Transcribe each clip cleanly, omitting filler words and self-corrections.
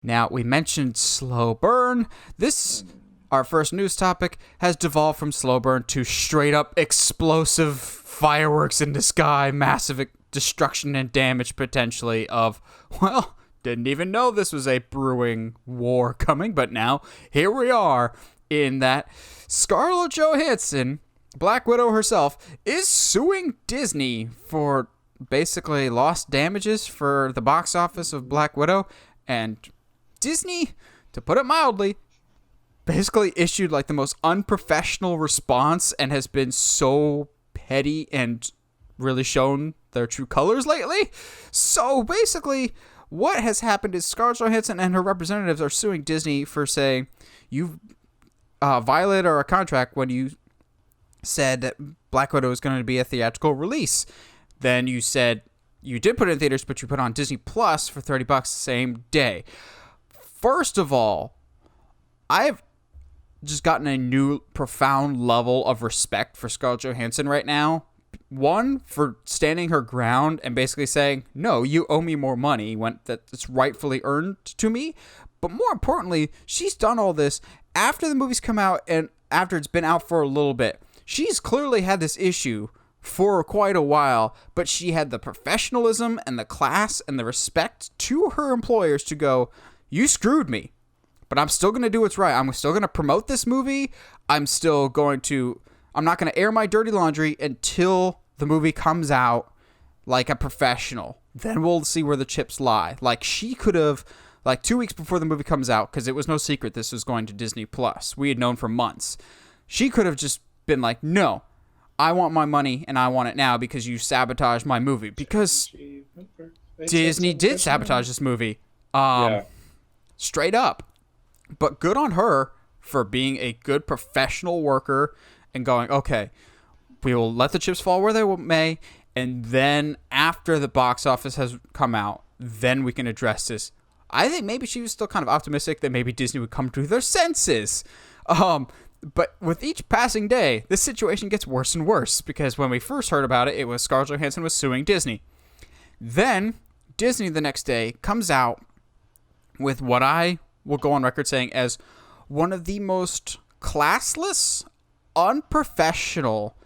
Now, we mentioned slow burn. This, our first news topic, has devolved from slow burn to straight up explosive fireworks in the sky, massive destruction and damage potentially of, well, didn't even know this was a brewing war coming, but now here we are in that Scarlett Johansson, Black Widow herself, is suing Disney for basically lost damages for the box office of Black Widow, and Disney, to put it mildly, basically issued like the most unprofessional response and has been so petty and really shown their true colors lately. So basically, what has happened is Scarlett Johansson and her representatives are suing Disney for saying you violated our contract when you said that Black Widow was going to be a theatrical release. Then you said you did put it in theaters, but you put it on Disney Plus for $30 the same day. First of all, I've just gotten a new profound level of respect for Scarlett Johansson right now. One, for standing her ground and basically saying, no, you owe me more money when that's rightfully earned to me. But more importantly, she's done all this after the movie's come out and after it's been out for a little bit. She's clearly had this issue for quite a while, but she had the professionalism and the class and the respect to her employers to go, you screwed me, but I'm still going to do what's right. I'm still going to promote this movie. I'm not going to air my dirty laundry until the movie comes out like a professional. Then we'll see where the chips lie. Like, she could have, like 2 weeks before the movie comes out, because it was no secret this was going to Disney Plus. We had known for months. She could have just been like, no, I want my money and I want it now because you sabotaged my movie. Because Disney did sabotage this movie. Straight up. But good on her for being a good professional worker and going, okay, we will let the chips fall where they may, and then after the box office has come out, then we can address this. I think maybe she was still kind of optimistic that maybe Disney would come to their senses. But with each passing day, this situation gets worse and worse, because when we first heard about it, it was Scarlett Johansson was suing Disney. Then Disney the next day comes out with what I will go on record saying as one of the most classless, unprofessional,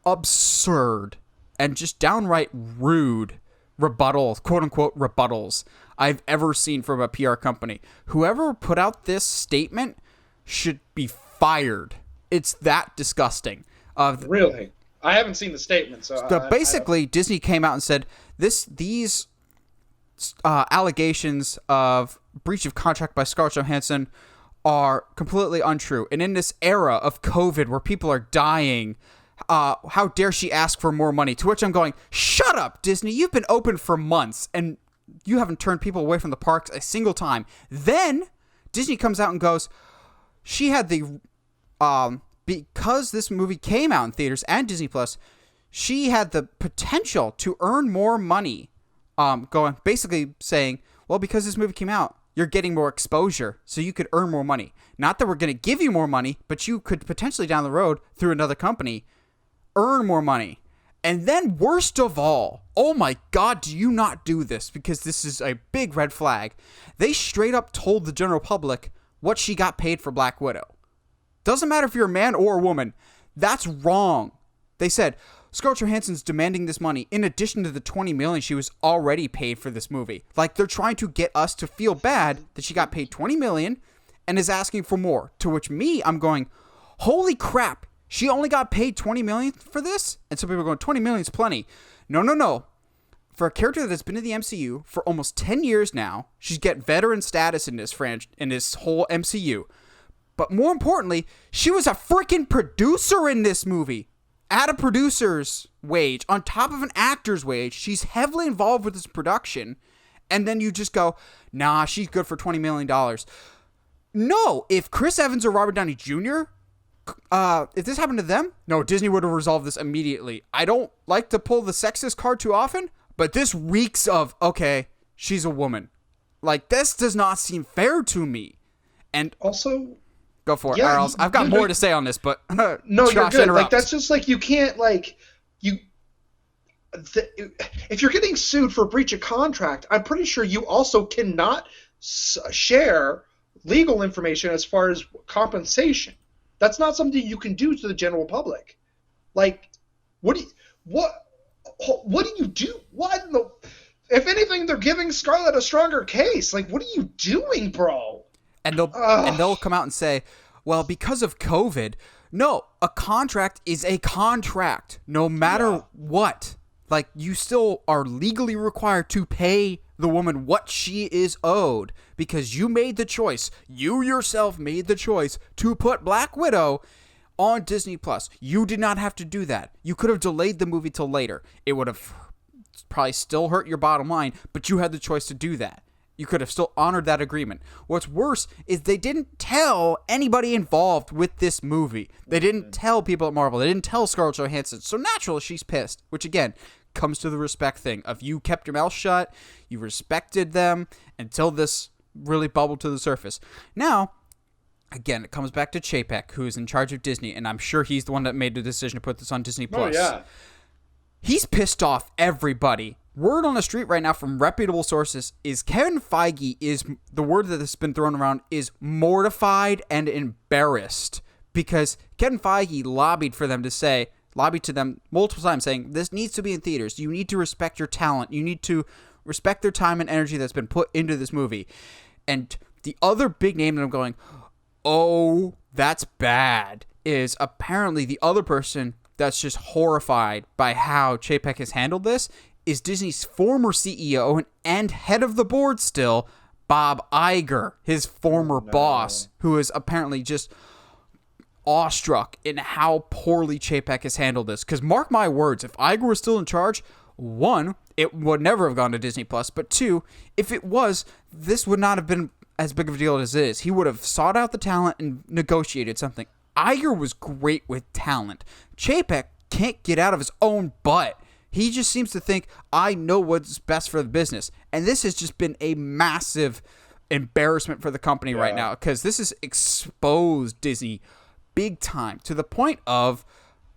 absurd, and just downright rude rebuttals, quote-unquote rebuttals, I've ever seen from a PR company. Whoever put out this statement should be fired. It's that disgusting. Really? I haven't seen the statement, so basically, Disney came out and said these allegations of breach of contract by Scarlett Johansson are completely untrue. And in this era of COVID where people are dying, how dare she ask for more money? To which I'm going, shut up, Disney. You've been open for months and you haven't turned people away from the parks a single time. Then Disney comes out and goes, she had the because this movie came out in theaters and Disney Plus, she had the potential to earn more money. Basically saying, well, because this movie came out, you're getting more exposure, so you could earn more money. Not that we're going to give you more money, but you could potentially down the road, through another company, earn more money. And then worst of all, oh my God, do you not do this, because this is a big red flag. They straight up told the general public what she got paid for Black Widow. Doesn't matter if you're a man or a woman. That's wrong. They said, Scarlett Johansson's demanding this money in addition to the $20 million she was already paid for this movie. Like, they're trying to get us to feel bad that she got paid $20 million and is asking for more. To which I'm going, holy crap, she only got paid $20 million for this? And some people are going, $20 million is plenty. No. For a character that's been in the MCU for almost 10 years now, she's get veteran status in this whole MCU. But more importantly, she was a freaking producer in this movie. At a producer's wage, on top of an actor's wage. She's heavily involved with this production. And then you just go, nah, she's good for $20 million. No, if Chris Evans or Robert Downey Jr., if this happened to them, no, Disney would have resolved this immediately. I don't like to pull the sexist card too often, but this reeks of, okay, she's a woman. Like, this does not seem fair to me. And also, go for it. Yeah, or else I've got more to say on this, but no, Josh, you're good. Interrupt. Like, that's just like, you can't, like, if you're getting sued for breach of contract, I'm pretty sure you also cannot share legal information as far as compensation. That's not something you can do to the general public. Like, what do you do? What in the? If anything, they're giving Scarlett a stronger case. Like, what are you doing, bro? And they'll come out and say, well, because of COVID, no, a contract is a contract, no matter what. Like, you still are legally required to pay the woman what she is owed because you made the choice. You yourself made the choice to put Black Widow on Disney Plus. You did not have to do that. You could have delayed the movie till later. It would have probably still hurt your bottom line, but you had the choice to do that. You could have still honored that agreement. What's worse is they didn't tell anybody involved with this movie. They didn't tell people at Marvel. They didn't tell Scarlett Johansson. So naturally, she's pissed, which again comes to the respect thing of you kept your mouth shut, you respected them until this really bubbled to the surface. Now, again, it comes back to Chapek, who's in charge of Disney, and I'm sure he's the one that made the decision to put this on Disney Plus. Oh, yeah. He's pissed off everybody. Word on the street right now from reputable sources is Kevin Feige is, the word that has been thrown around is mortified and embarrassed because Kevin Feige lobbied to them multiple times saying, this needs to be in theaters. You need to respect your talent. You need to respect their time and energy that's been put into this movie. And the other big name that I'm going, oh, that's bad, is apparently the other person that's just horrified by how Chapek has handled this is Disney's former CEO and head of the board still, Bob Iger, his former boss, who is apparently just awestruck in how poorly Chapek has handled this. Because mark my words, if Iger was still in charge, one, it would never have gone to Disney Plus, but two, if it was, this would not have been as big of a deal as it is. He would have sought out the talent and negotiated something. Iger was great with talent. Chapek can't get out of his own butt. He just seems to think, I know what's best for the business. And this has just been a massive embarrassment for the company right now because this has exposed Disney big time to the point of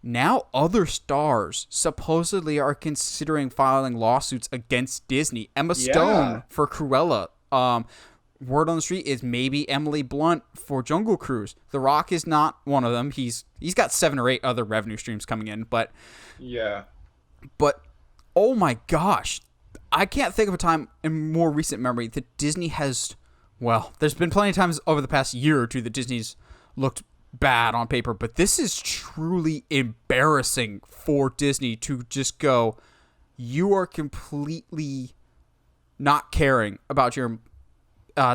now other stars supposedly are considering filing lawsuits against Disney. Emma Stone for Cruella. Word on the street is maybe Emily Blunt for Jungle Cruise. The Rock is not one of them. He's got 7 or 8 other revenue streams coming in, but But, oh my gosh, I can't think of a time in more recent memory that Disney has, well, there's been plenty of times over the past year or two that Disney's looked bad on paper, but this is truly embarrassing for Disney to just go, you are completely not caring about your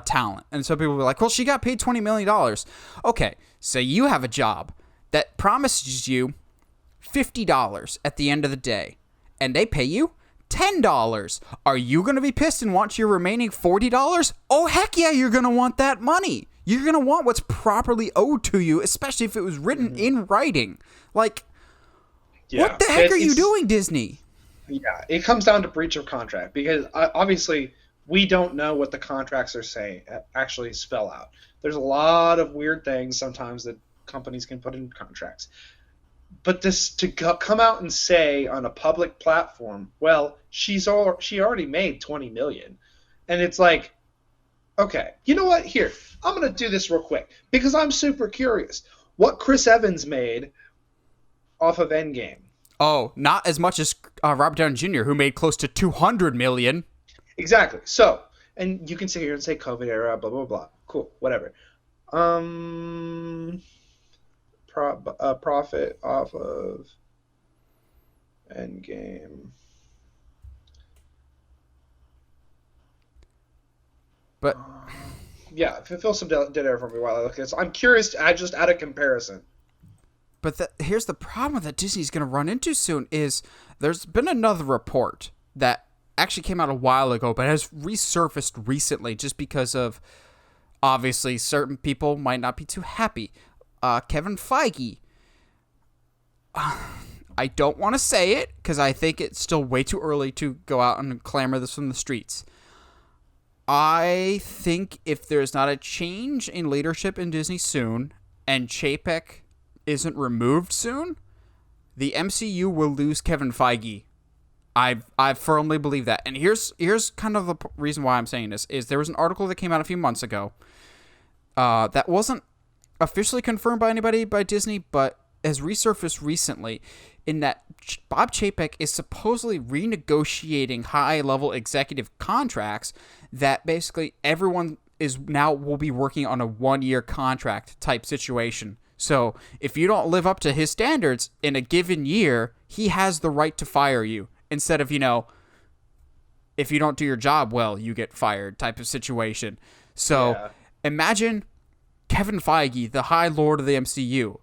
talent. And so people will be like, well, she got paid $20 million. Okay, so you have a job that promises you $50 at the end of the day, and they pay you $10. Are you going to be pissed and want your remaining $40? Oh, heck yeah, you're going to want that money. You're going to want what's properly owed to you, especially if it was written in writing. Like, what the heck are you doing, Disney? Yeah, it comes down to breach of contract because obviously we don't know what the contracts are saying, actually spell out. There's a lot of weird things sometimes that companies can put in contracts. But this to come out and say on a public platform, well, she already made $20 million, and it's like, okay, you know what? Here, I'm gonna do this real quick because I'm super curious. What Chris Evans made off of Endgame? Oh, not as much as Robert Downey Jr., who made close to $200 million. Exactly. So, and you can sit here and say COVID era, blah blah blah. Cool, whatever. Profit off of Endgame. But yeah, fill some dead air for me while I look at this. I'm curious, just out of comparison. But here's the problem that Disney's going to run into soon is there's been another report that actually came out a while ago, but has resurfaced recently just because of, obviously, certain people might not be too happy. Kevin Feige. I don't want to say it because I think it's still way too early to go out and clamor this from the streets. I think if there's not a change in leadership in Disney soon and Chapek isn't removed soon, the MCU will lose Kevin Feige I firmly believe that. And here's kind of the reason why I'm saying this is there was an article that came out a few months ago that wasn't officially confirmed by anybody by Disney, but has resurfaced recently in that Bob Chapek is supposedly renegotiating high-level executive contracts that basically everyone will be working on a 1-year contract type situation. So if you don't live up to his standards in a given year, he has the right to fire you instead of, if you don't do your job well, you get fired type of situation. So imagine Kevin Feige, the High Lord of the MCU.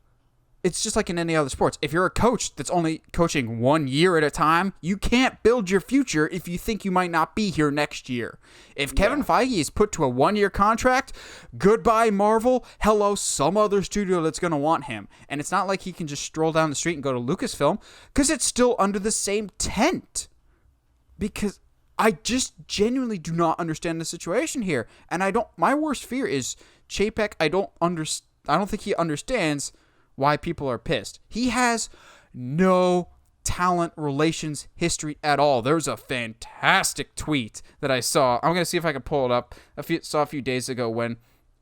It's just like in any other sports. If you're a coach that's only coaching 1 year at a time, you can't build your future if you think you might not be here next year. If Kevin Feige is put to a 1-year contract, goodbye Marvel, hello some other studio that's going to want him. And it's not like he can just stroll down the street and go to Lucasfilm, because it's still under the same tent. Because I just genuinely do not understand the situation here. And my worst fear is Chapek, I don't think he understands why people are pissed. He has no talent relations history at all. There's a fantastic tweet that I saw. I'm going to see if I can pull it up. Saw a few days ago when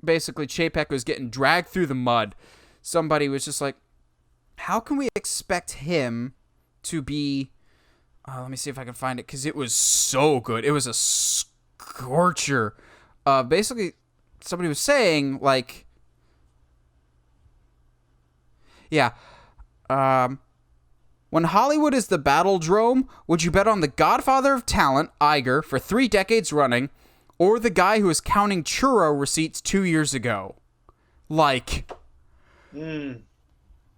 basically Chapek was getting dragged through the mud. Somebody was just like, how can we expect him to be... let me see if I can find it, because it was so good. It was a scorcher. Basically, somebody was saying, like... Yeah. When Hollywood is the battledrome, would you bet on the godfather of talent, Iger, for 3 decades running, or the guy who was counting churro receipts 2 years ago? Like,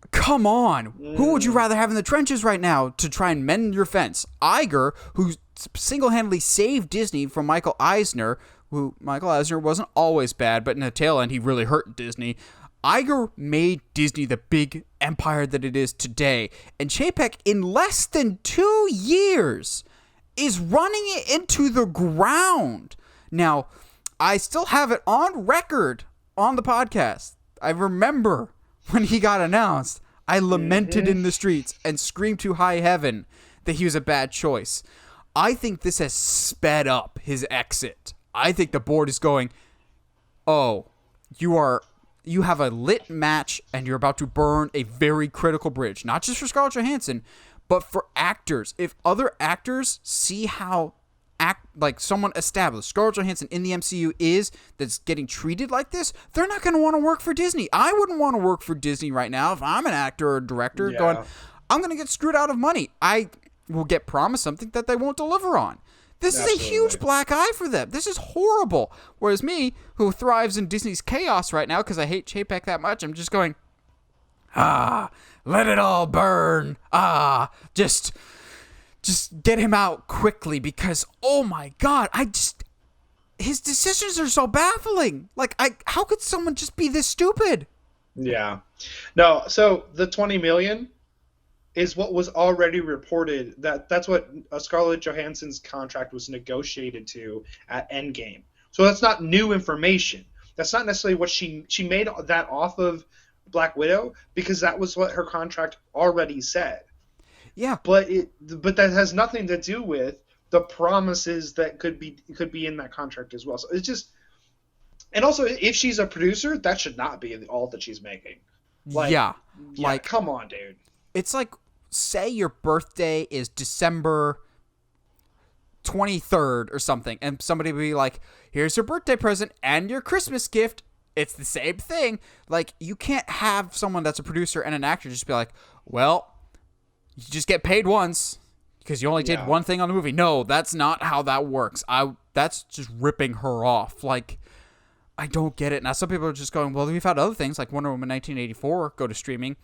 come on. Who would you rather have in the trenches right now to try and mend your fence? Iger, who single-handedly saved Disney from Michael Eisner, who Michael Eisner wasn't always bad, but in the tail end, he really hurt Disney. Iger made Disney the big empire that it is today, and Chapek, in less than 2 years, is running it into the ground. Now, I still have it on record on the podcast. I remember when he got announced, I lamented in the streets and screamed to high heaven that he was a bad choice. I think this has sped up his exit. I think the board is going, oh, you have a lit match and you're about to burn a very critical bridge, not just for Scarlett Johansson, but for actors. If other actors see how someone established, Scarlett Johansson in the MCU that's getting treated like this, they're not going to want to work for Disney. I wouldn't want to work for Disney right now if I'm an actor or a director going, I'm going to get screwed out of money. I will get promised something that they won't deliver on. This is a huge black eye for them. This is horrible. Whereas me, who thrives in Disney's chaos right now because I hate Chapek that much, I'm just going, let it all burn. Just get him out quickly because, oh my God, his decisions are so baffling. Like, how could someone just be this stupid? Yeah. No, so the $20 million is what was already reported. That's what Scarlett Johansson's contract was negotiated to at Endgame. So that's not new information. That's not necessarily what she made that off of Black Widow, because that was what her contract already said. Yeah. But that has nothing to do with the promises that could be in that contract as well. So it's just, and also if she's a producer, that should not be all that she's making. Like, come on, dude. It's like, say your birthday is December 23rd or something, and somebody would be like, here's your birthday present and your Christmas gift. It's the same thing. Like, you can't have someone that's a producer and an actor just be like, well, you just get paid once because you only did one thing on the movie. No, that's not how that works. That's just ripping her off. Like, I don't get it. Now, some people are just going, well, we've had other things like Wonder Woman 1984 go to streaming.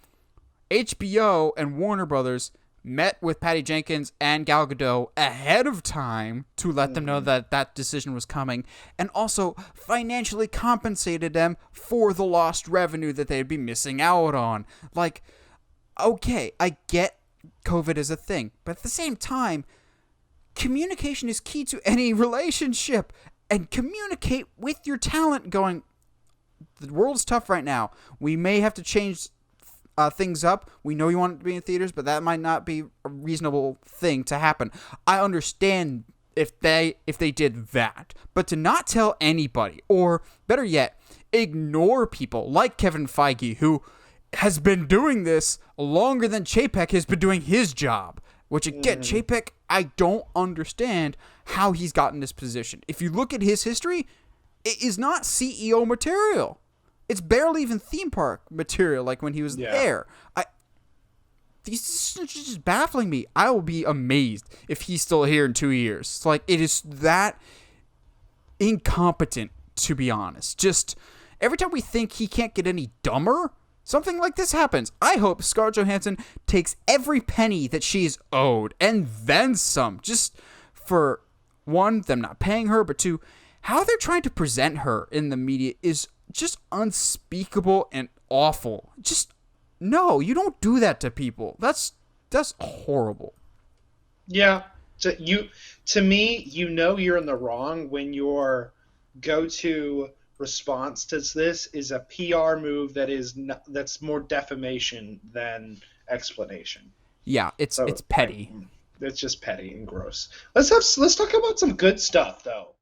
HBO and Warner Brothers met with Patty Jenkins and Gal Gadot ahead of time to let them know that decision was coming, and also financially compensated them for the lost revenue that they'd be missing out on. Like, okay, I get COVID is a thing, but at the same time, communication is key to any relationship, and communicate with your talent going, the world's tough right now. We may have to change things up. We know you want it to be in theaters, but that might not be a reasonable thing to happen. I understand if they did that, but to not tell anybody, or better yet, ignore people like Kevin Feige, who has been doing this longer than Chapek has been doing his job. Which again, Chapek, I don't understand how he's gotten this position. If you look at his history, it is not CEO material. It's barely even theme park material, like when he was there. This is just baffling me. I will be amazed if he's still here in 2 years. It's like, it is that incompetent, to be honest. Just every time we think he can't get any dumber, something like this happens. I hope Scarlett Johansson takes every penny that she's owed, and then some. Just for, one, them not paying her, but two, how they're trying to present her in the media is just unspeakable and awful. Just, no, you don't do that to people. That's horrible. Yeah. To me, you're in the wrong when your go-to response to this is a PR move that's more defamation than explanation. Yeah, it's petty. It's just petty and gross. Let's talk about some good stuff though.